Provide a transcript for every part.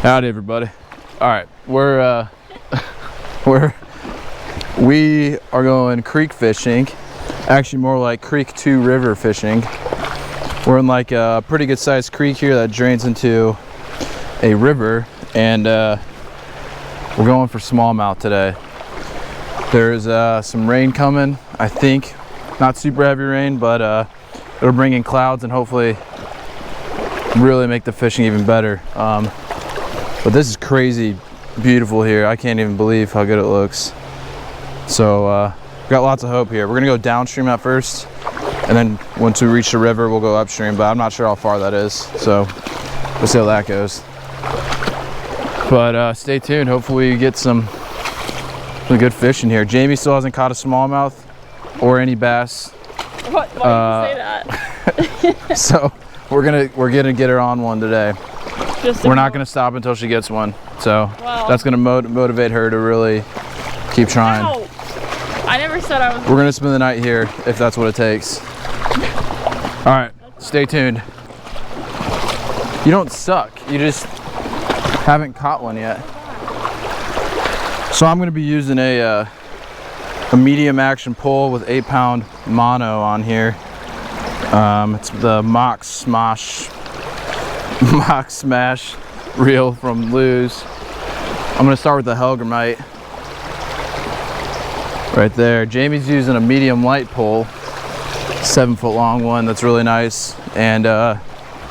Howdy, everybody. All right, we are going creek fishing. Actually, more like creek to river fishing. We're in like a pretty good sized creek here that drains into a river, and we're going for smallmouth today. There's some rain coming, I think. Not super heavy rain, but it'll bring in clouds and hopefully really make the fishing even better. But this is crazy beautiful here. I can't even believe how good it looks. So got lots of hope here. We're gonna go downstream at first, and then once we reach the river, we'll go upstream, but I'm not sure how far that is. So we'll see how that goes. But stay tuned. Hopefully we get some good fish in here. Jamie still hasn't caught a smallmouth or any bass. Why did you say that? So we're gonna get her on one today. We're not gonna stop until she gets one. So that's gonna motivate her to really keep trying. Ow. I never said I was. We're gonna spend the night here if that's what it takes. All right, stay tuned. You don't suck. You just haven't caught one yet. So I'm gonna be using a medium action pole with 8-pound mono on here. It's the Mock Smash reel from Lew's. I'm gonna start with the Helgramite right there. Jamie's using a medium light pole, 7-foot long one that's really nice, and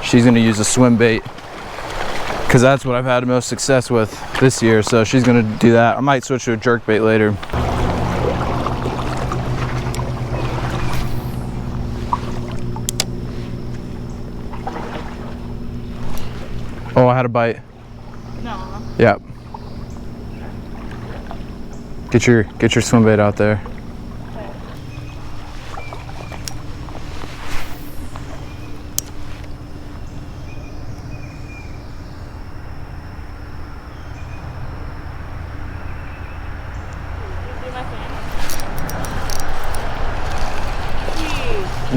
she's gonna use a swim bait because that's what I've had the most success with this year. So she's gonna do that. I might switch to a jerk bait later. Oh, I had a bite. No. Yep. Get your swim bait out there. Okay.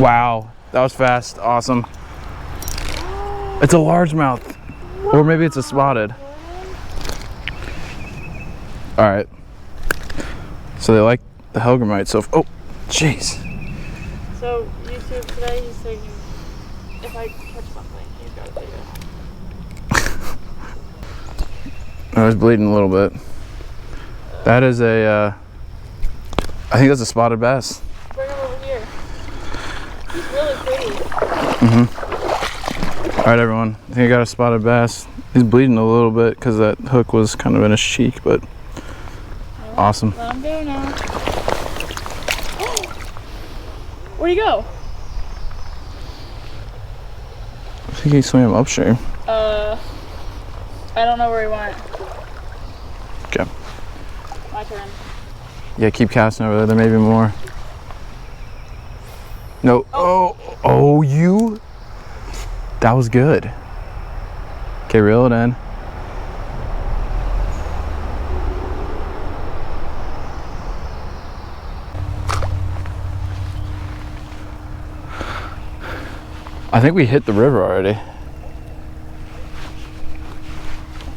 Wow, that was fast. Awesome. It's a largemouth. Or maybe it's a spotted. All right. So they like the Helgramite. So, oh, jeez. So YouTube today, he's saying if I catch something, you gotta take it. I was bleeding a little bit. That is a, I think that's a spotted bass. Bring him over here. He's really pretty. All right, everyone. I think I got a spotted bass. He's bleeding a little bit because that hook was kind of in his cheek, but awesome. Let him go now. Where'd he go? I think he swam upstream. I don't know where he went. Okay. My turn. Yeah, keep casting over there. There may be more. No. Oh, you. That was good. Okay, reel it in. I think we hit the river already.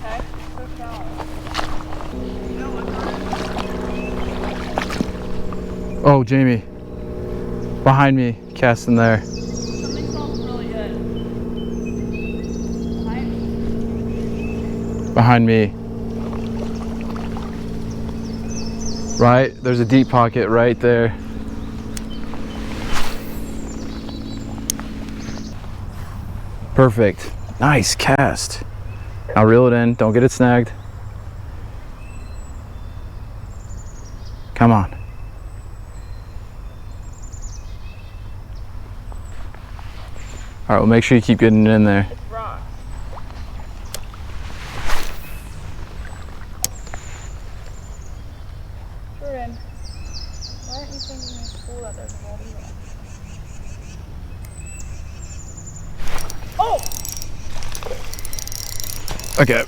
Okay, let's go. Oh, Jamie. Behind me, casting there. Something smells really good. Behind me. Right, there's a deep pocket right there. Perfect. Nice cast. Now reel it in. Don't get it snagged. Come on. All right, well, make sure you keep getting it in there. It's rocks. Jordan, why aren't you thinking it's cool that there's a ball here? Oh! Okay.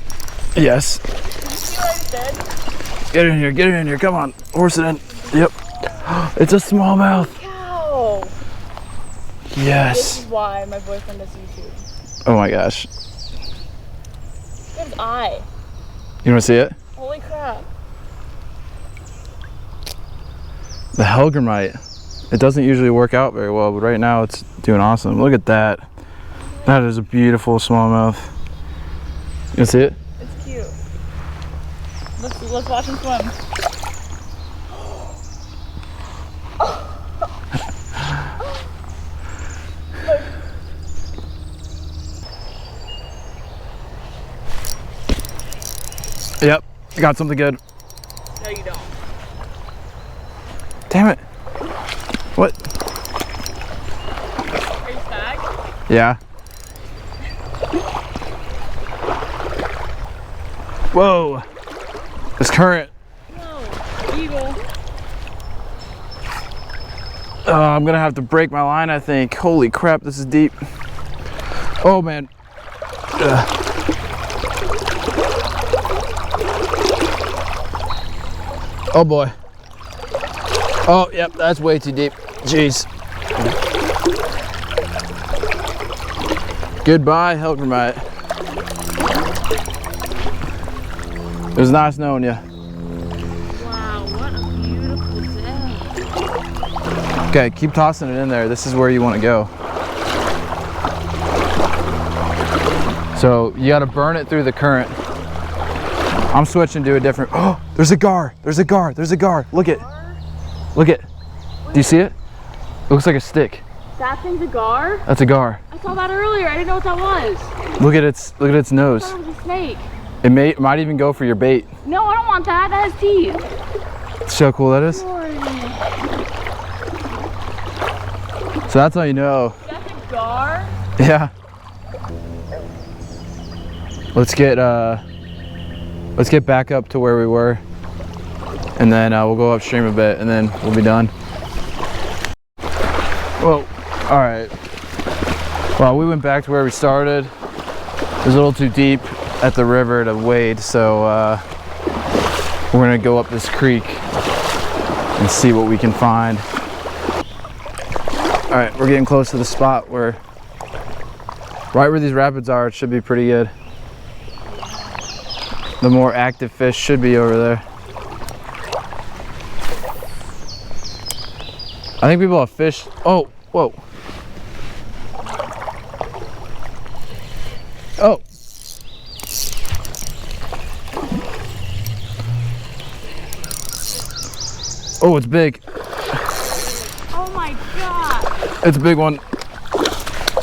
Yes. Did you see what I said? Get it in here. Get it in here. Come on. Horse it in. Yep. It's a smallmouth. Cow! Yes. This is why my boyfriend does YouTube. Oh my gosh. Good his eye. You want to see it? Holy crap. The Helgramite. It doesn't usually work out very well, but right now it's doing awesome. Look at that. That is a beautiful smallmouth. You see it? It's cute. Let's watch him swim. Yep, got something good. No, you don't. Damn it. What? Are you snagged? Yeah. Whoa. This current. No, eagle. I'm gonna have to break my line, I think. Holy crap, this is deep. Oh man. Ugh. Oh boy. Oh, yep, that's way too deep. Jeez. Goodbye, Helgramite. It was nice knowing you. Wow, what a beautiful day. Okay, keep tossing it in there. This is where you want to go. So you got to burn it through the current. I'm switching to a different. Oh, there's a gar. There's a gar. There's a gar. Look it. Look it. Do you see it? It looks like a stick. That thing's a gar? That's a gar. I saw that earlier. I didn't know what that was. Look at its nose. I thought it was a snake. It might even go for your bait. No, I don't want that. That has teeth. See how cool that is? So that's how you know. That's a gar? Yeah. Let's get back up to where we were, and then we'll go upstream a bit, and then we'll be done. Whoa. All right. Well, we went back to where we started. It was a little too deep at the river to wade, so we're gonna go up this creek and see what we can find. All right, we're getting close to the spot where, right where these rapids are, it should be pretty good. The more active fish should be over there. I think people have fished. Oh, whoa. Oh. Oh, it's big. Oh my god. It's a big one.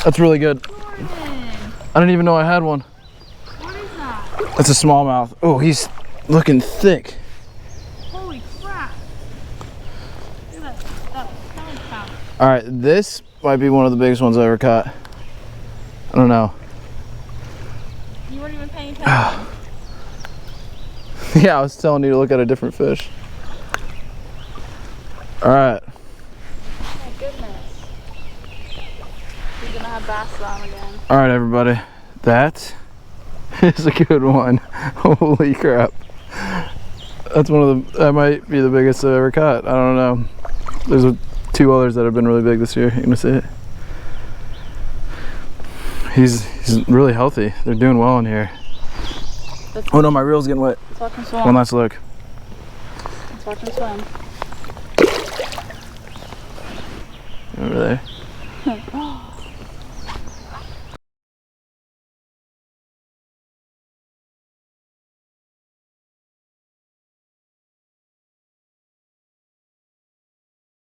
That's really good. Jordan. I didn't even know I had one. What is that? It's a smallmouth. Oh, he's looking thick. Holy crap. Look at that belly pouch. All right, this might be one of the biggest ones I ever caught. I don't know. You weren't even paying attention. Yeah, I was telling you to look at a different fish. All right. Oh my goodness. He's gonna have bass on again. All right, everybody. That is a good one. Holy crap. That's that might be the biggest I've ever caught. I don't know. There's two others that have been really big this year. You gonna see it? He's really healthy. They're doing well in here. Oh no, my reel's getting wet. Let's watch him swim. One last look. Let's watch him swim. Over there.